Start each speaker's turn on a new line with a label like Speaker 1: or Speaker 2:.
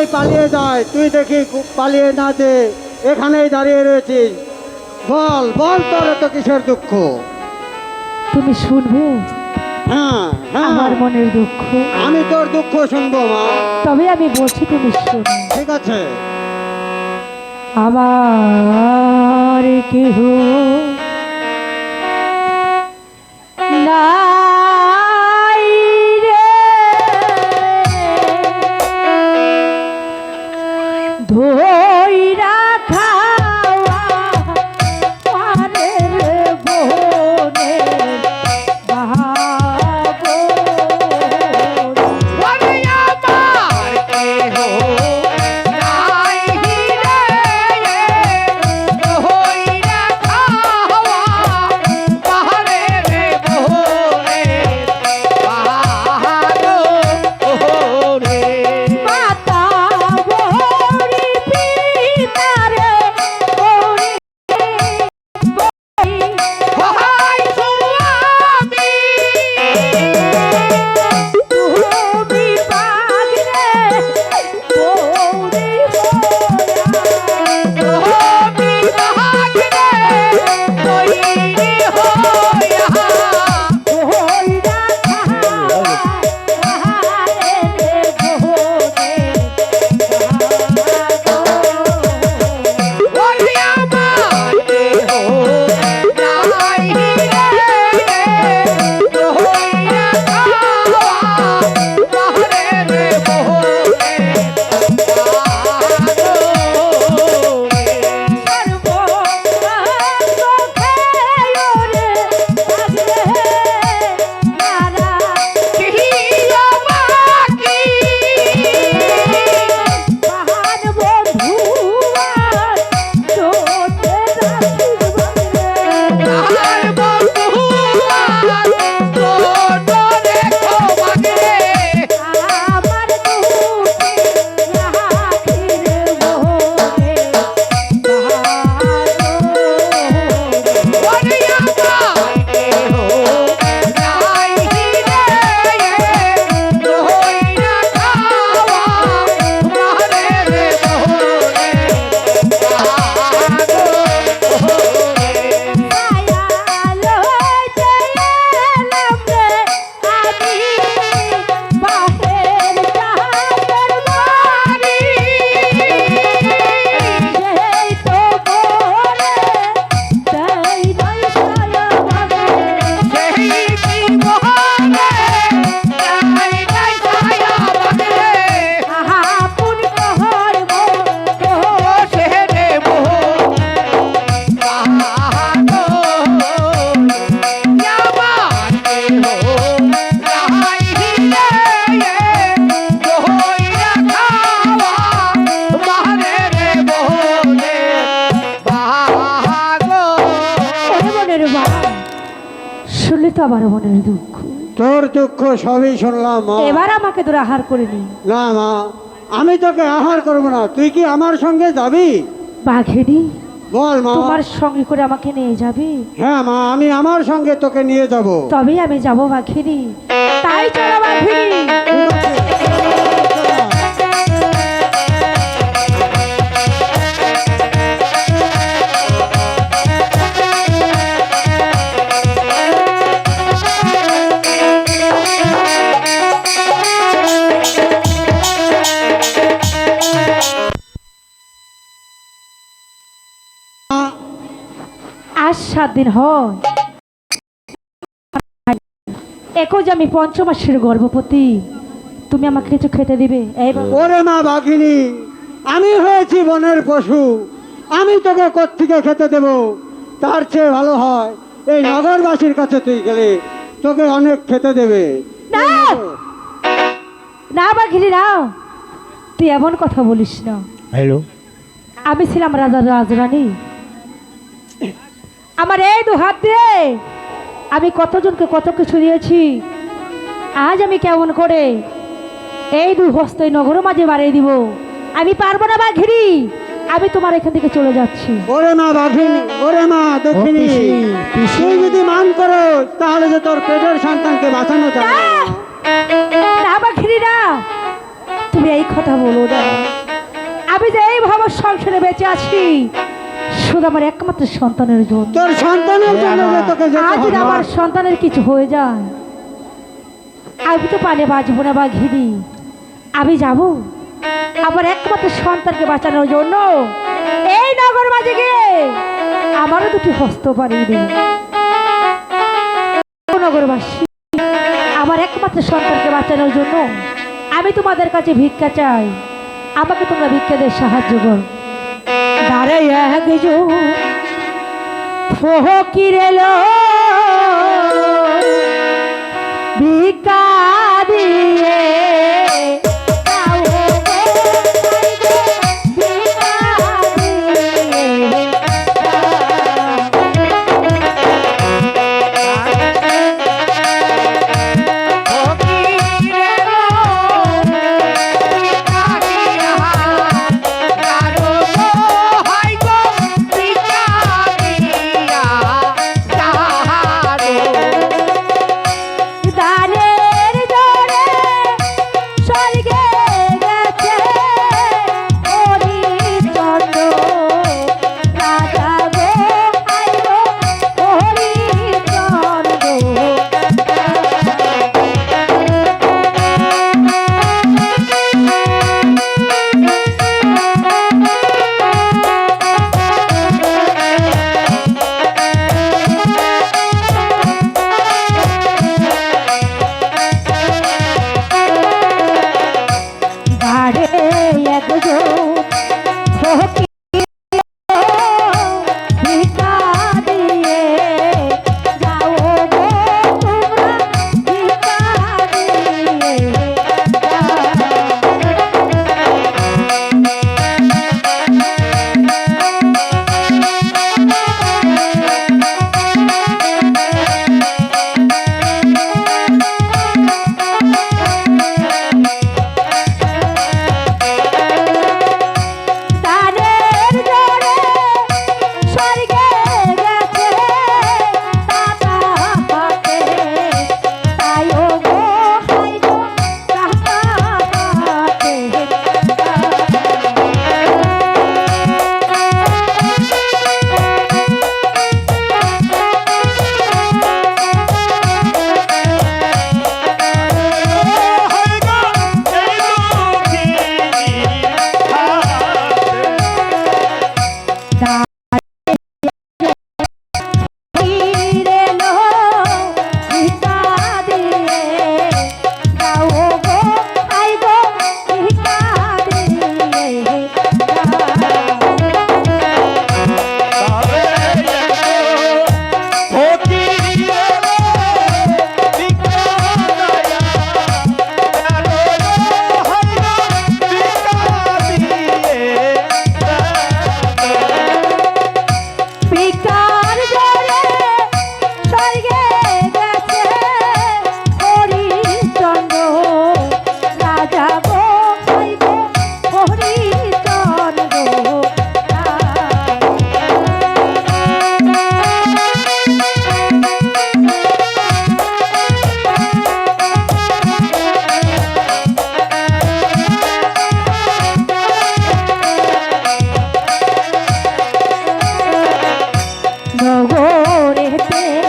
Speaker 1: সবাই পালিয়ে যায়, তুই দেখি পালিয়ে না যে এখানেই দাঁড়িয়ে রয়েছিস। বল বল, তোর তো কিসের দুঃখ?
Speaker 2: তুমি শুনবে
Speaker 1: হ্যাঁ হ্যাঁ,
Speaker 2: আমার মনের দুঃখ?
Speaker 1: আমি তোর দুঃখ শুনবো মা।
Speaker 2: তবে আমি বলছি তুমি শোনো।
Speaker 1: ঠিক আছে।
Speaker 2: আমার কেহ নাই রে, ধইরা খাওয়া পারে রে বনে বাবো। শুনলে তো আমার মনের দুঃখ।
Speaker 1: তোর দুঃখ সবই শুনলাম মা।
Speaker 2: এবার আমাকে তোর আহার করে নি।
Speaker 1: না মা, আমি তোকে আহার করবো না। তুই কি আমার সঙ্গে যাবি?
Speaker 2: বাঘেরি,
Speaker 1: বল মা।
Speaker 2: তোমার সঙ্গে করে আমাকে নিয়ে যাবে?
Speaker 1: হ্যাঁ মা, আমি আমার সঙ্গে তোকে নিয়ে যাব।
Speaker 2: তবেই আমি যাবো বাঘেরি। তাই চলো বাঘেরি। আজ 7 দিন হয় একই যে আমি 5 মাসের গর্ভবতী। তুমি আমাকে কিছু খেতে দিবে?
Speaker 1: ওরে মা বাঘিনী, আমি হয়েছি বনের পশু, আমি তোকে কোত্থেকে খেতে দেব? তার চেয়ে ভালো হয় এই নগরবাসীর কাছে তুই গেলে তোকে অনেক খেতে দেবে।
Speaker 2: না না বাঘিনী না, তুই এমন কথা বলিস না।
Speaker 3: হ্যালো,
Speaker 2: আমি ছিলাম রাজা রাজরানী। আমার এই 2 হাত দিয়ে আমি কতজনকে কত কিছু দিয়েছি। আজ আমি কেমন করে এই 2 হস্ত এই নগরের মাঝে বাড়িয়ে দিব? আমি পারবো না বাঘিনী, আমি তোমার এখান থেকে চলে যাচ্ছি।
Speaker 1: ওরে মা বাঘিনী, ওরে মা দক্ষিণী, তুই যদি মান করো তাহলে যে তোর পেটের সন্তানকে বাঁচানো যাবে।
Speaker 2: না বাঘিনী না, তুমি এই কথা বলো না। আমি যে এইভাবে সংসারে বেঁচে আছি শুধু আমার একমাত্র সন্তানের জন্য।
Speaker 1: তোর সন্তানের জন্য যে তোকে যেতে
Speaker 2: আজ যদি
Speaker 1: হবে।
Speaker 2: আমার সন্তানের কিছু হয়ে যায় আমি তো পানে বাঁচবো না বা ঘিরি। আমি যাব আমার একমাত্র সন্তানকে বাঁচানোর জন্য এই নগর মাঝে গিয়ে আমারও দুটি হস্ত বাড়িয়ে দিই। নগরবাসী, আমার একমাত্র সন্তানকে বাঁচানোর জন্য আমি তোমাদের কাছে ভিক্ষা চাই। আমাকে তোমরা ভিক্ষা দিয়ে সাহায্য করো। দাঁড়াই একজন ফকির এলো ভিক্ষা দিয়ে দাও গো, ভিক্ষা দিয়ে দানের জোরে স্বর্গে গেছে হরিচন্দ্র রাজা গো, আই গো হরিচন্দ্র। বাড়ে একজন ফকির ভিক্ষা দিয়ে যাও গো তোমরা, ভিক্ষা দিয়ে দানের জোরে স্বর্গে গেছে টাকা পাতে, তাই ও গো হাই গো টাকা পাতে। ফকির এলো ভিক্ষা দিয়ে যাও গো, আই গো ভিক্ষা দিয়ে ভিক্ষার জোরে স্বর্গে গেছে হরিচন্দ্র রাজা গো, হাই গো হরিচন্দ্র। নগরেতে